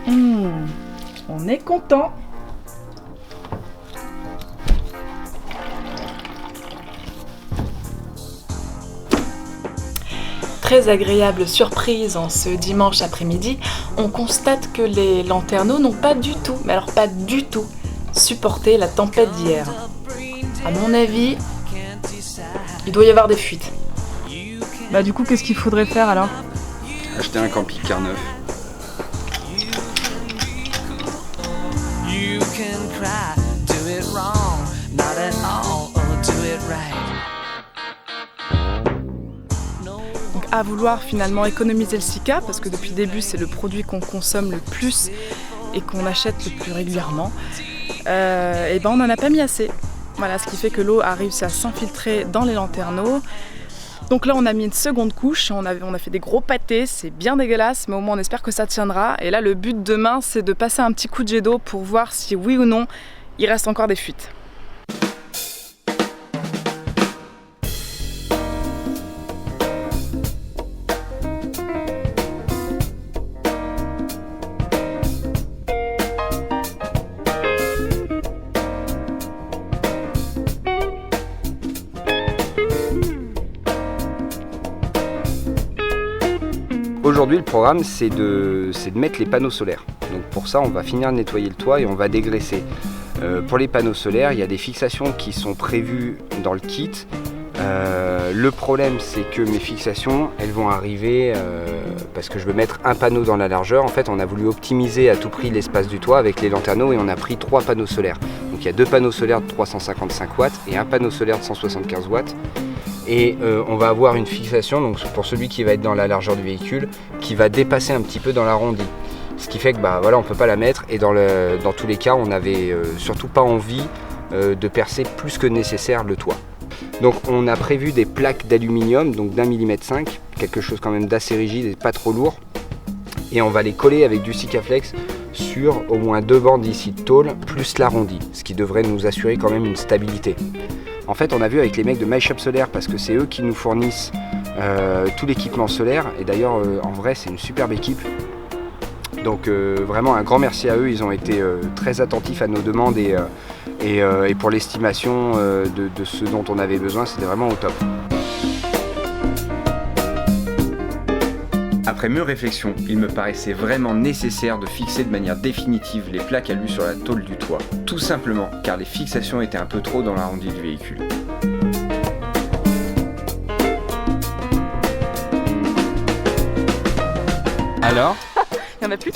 On est content. Très agréable surprise en ce dimanche après-midi, on constate que les lanterneaux n'ont pas du tout, mais alors pas du tout, supporté la tempête d'hier. À mon avis, il doit y avoir des fuites. Bah du coup, qu'est-ce qu'il faudrait faire alors ? Acheter un camping-car neuf. Donc à vouloir finalement économiser le Sika, parce que depuis le début c'est le produit qu'on consomme le plus et qu'on achète le plus régulièrement, et ben on n'en a pas mis assez. Voilà, ce qui fait que l'eau a réussi à s'infiltrer dans les lanterneaux. Donc là on a mis une seconde couche, on a fait des gros pâtés, c'est bien dégueulasse, mais au moins on espère que ça tiendra. Et là le but demain c'est de passer un petit coup de jet d'eau pour voir si oui ou non il reste encore des fuites. Aujourd'hui, le programme, c'est de mettre les panneaux solaires. Donc pour ça, on va finir de nettoyer le toit et on va dégraisser. Pour les panneaux solaires, il y a des fixations qui sont prévues dans le kit. Le problème, c'est que mes fixations, elles vont arriver parce que je veux mettre un panneau dans la largeur. En fait, on a voulu optimiser à tout prix l'espace du toit avec les lanterneaux et on a pris 3 panneaux solaires. Donc il y a 2 panneaux solaires de 355 watts et un panneau solaire de 175 watts. Et on va avoir une fixation, donc pour celui qui va être dans la largeur du véhicule, qui va dépasser un petit peu dans l'arrondi. Ce qui fait que voilà, on ne peut pas la mettre et dans tous les cas, on n'avait surtout pas envie de percer plus que nécessaire le toit. Donc on a prévu des plaques d'aluminium, donc d'1,5 mm, quelque chose quand même d'assez rigide et pas trop lourd. Et on va les coller avec du Sikaflex sur au moins 2 bandes ici de tôle, plus l'arrondi, ce qui devrait nous assurer quand même une stabilité. En fait, on a vu avec les mecs de My Shop Solaire, parce que c'est eux qui nous fournissent tout l'équipement solaire. Et d'ailleurs, en vrai, c'est une superbe équipe. Donc vraiment un grand merci à eux. Ils ont été très attentifs à nos demandes et pour l'estimation de ce dont on avait besoin, c'était vraiment au top. Après mûre réflexion, il me paraissait vraiment nécessaire de fixer de manière définitive les plaques alu sur la tôle du toit. Tout simplement car les fixations étaient un peu trop dans l'arrondi du véhicule. Alors, Il y en a plus ?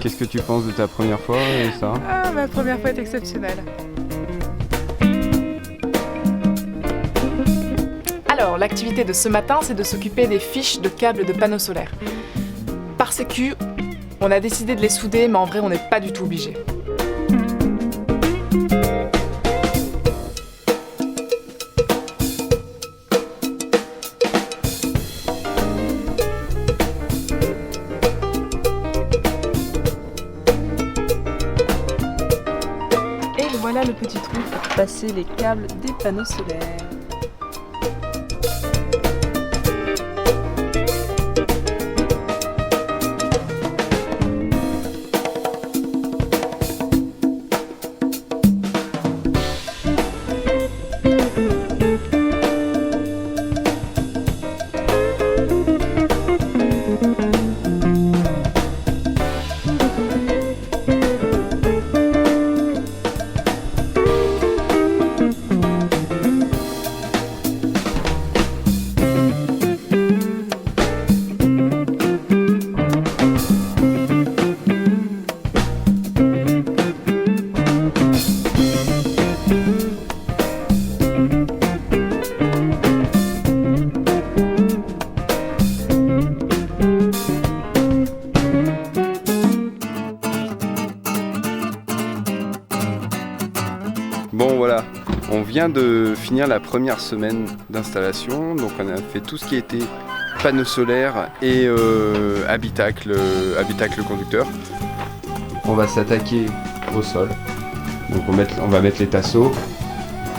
qu'est-ce que tu penses de ta première fois et ça ? Ah, ma première fois est exceptionnelle. Alors, l'activité de ce matin, c'est de s'occuper des fiches de câbles de panneaux solaires. Par sécu, on a décidé de les souder, mais en vrai, on n'est pas du tout obligé. Et voilà le petit trou pour passer les câbles des panneaux solaires. Bon voilà, on vient de finir la première semaine d'installation, donc on a fait tout ce qui était panneaux solaires et habitacle conducteur. On va s'attaquer au sol, donc on va mettre les tasseaux,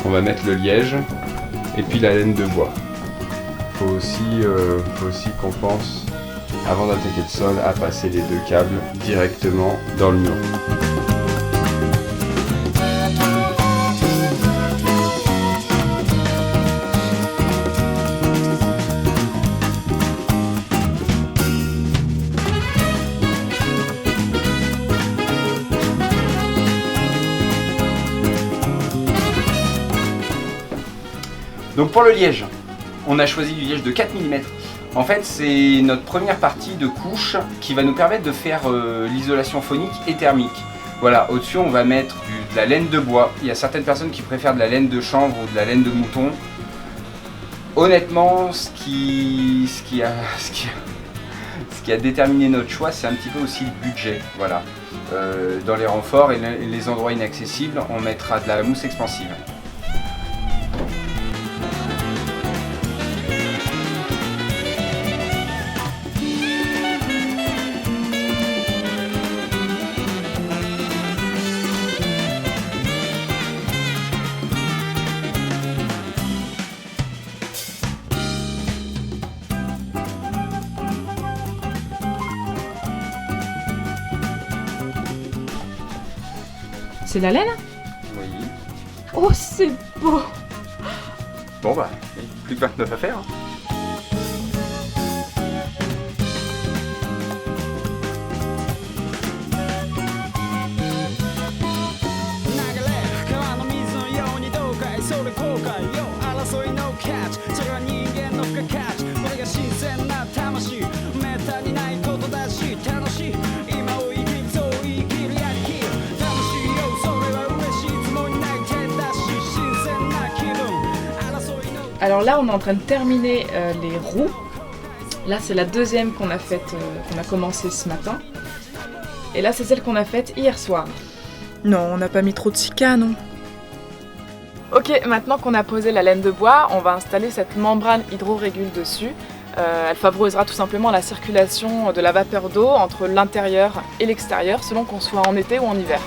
on va mettre le liège et puis la laine de bois. Faut aussi qu'on pense avant d'attaquer le sol, à passer les 2 câbles directement dans le mur. Donc pour le liège, on a choisi du liège de 4 mm. En fait, c'est notre première partie de couche qui va nous permettre de faire l'isolation phonique et thermique. Voilà, au-dessus on va mettre de la laine de bois. Il y a certaines personnes qui préfèrent de la laine de chanvre ou de la laine de mouton. Honnêtement, ce qui a déterminé notre choix, c'est un petit peu aussi le budget. Voilà. Dans les renforts et les endroits inaccessibles, on mettra de la mousse expansive. C'est la laine? Oui. Oh, c'est beau! Bon bah, plus que 29 à faire. Hein. Alors là, on est en train de terminer les roues. Là, c'est la deuxième qu'on a faite, qu'on a commencé ce matin. Et là, c'est celle qu'on a faite hier soir. Non, on n'a pas mis trop de silica, non? Ok, maintenant qu'on a posé la laine de bois, on va installer cette membrane hydrorégule dessus. Elle favorisera tout simplement la circulation de la vapeur d'eau entre l'intérieur et l'extérieur, selon qu'on soit en été ou en hiver.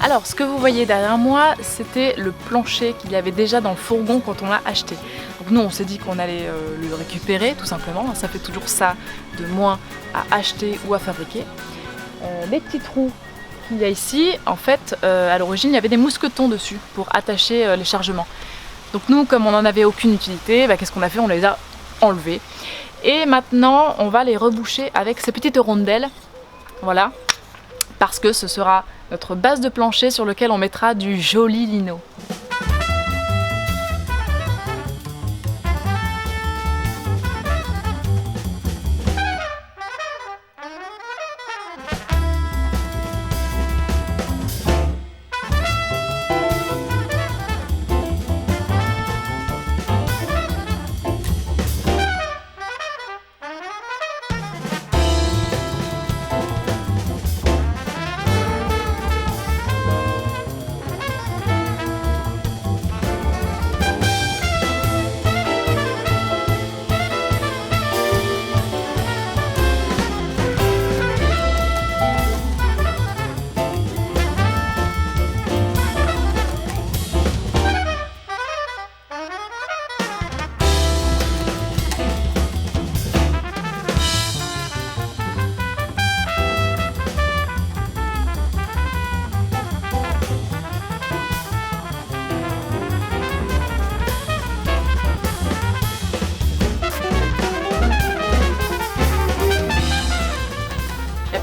Alors, ce que vous voyez derrière moi, c'était le plancher qu'il y avait déjà dans le fourgon quand on l'a acheté. Donc nous, on s'est dit qu'on allait le récupérer, tout simplement. Ça fait toujours ça de moins à acheter ou à fabriquer. Les petits trous qu'il y a ici, en fait, à l'origine, il y avait des mousquetons dessus pour attacher les chargements. Donc nous, comme on n'en avait aucune utilité, qu'est-ce qu'on a fait? On les a enlevés. Et maintenant, on va les reboucher avec ces petites rondelles. Voilà. Parce que ce sera notre base de plancher sur lequel on mettra du joli lino.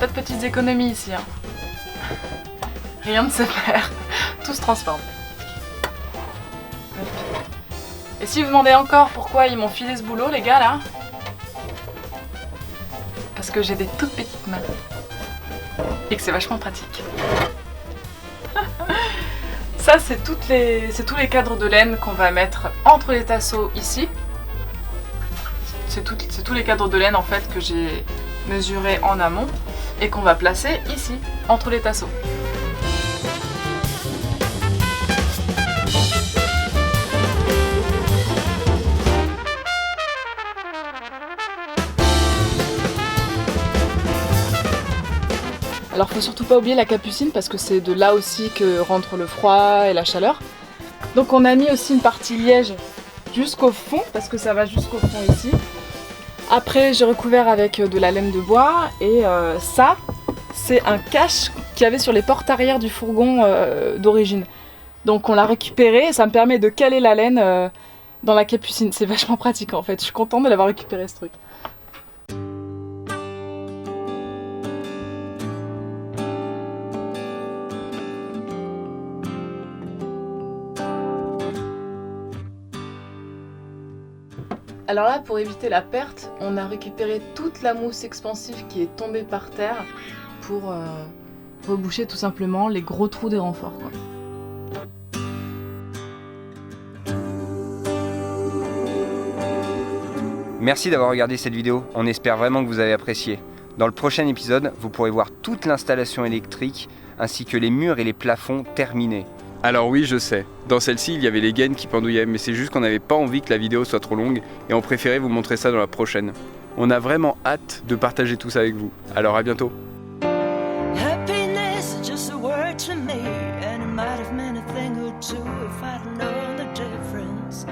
Pas de petites économies ici, hein. Rien ne se perd, tout se transforme. Et si vous demandez encore pourquoi ils m'ont filé ce boulot, les gars, là, parce que j'ai des toutes petites mains et que c'est vachement pratique. Ça, c'est tous les cadres de laine qu'on va mettre entre les tasseaux ici. C'est tous les cadres de laine en fait que j'ai mesurés en amont et qu'on va placer ici, entre les tasseaux. Alors faut surtout pas oublier la capucine parce que c'est de là aussi que rentre le froid et la chaleur. Donc on a mis aussi une partie liège jusqu'au fond, parce que ça va jusqu'au fond ici. Après j'ai recouvert avec de la laine de bois et ça c'est un cache qu'il y avait sur les portes arrière du fourgon d'origine. Donc on l'a récupéré et ça me permet de caler la laine dans la capucine. C'est vachement pratique en fait, je suis contente de l'avoir récupéré ce truc. Alors là, pour éviter la perte, on a récupéré toute la mousse expansive qui est tombée par terre pour reboucher tout simplement les gros trous des renforts, quoi. Merci d'avoir regardé cette vidéo, on espère vraiment que vous avez apprécié. Dans le prochain épisode, vous pourrez voir toute l'installation électrique ainsi que les murs et les plafonds terminés. Alors oui, je sais, dans celle-ci il y avait les gaines qui pendouillaient, mais c'est juste qu'on n'avait pas envie que la vidéo soit trop longue et on préférait vous montrer ça dans la prochaine. On a vraiment hâte de partager tout ça avec vous, alors à bientôt. Happiness is just a word to me, and it might have meant a thing or two if I'd known the difference.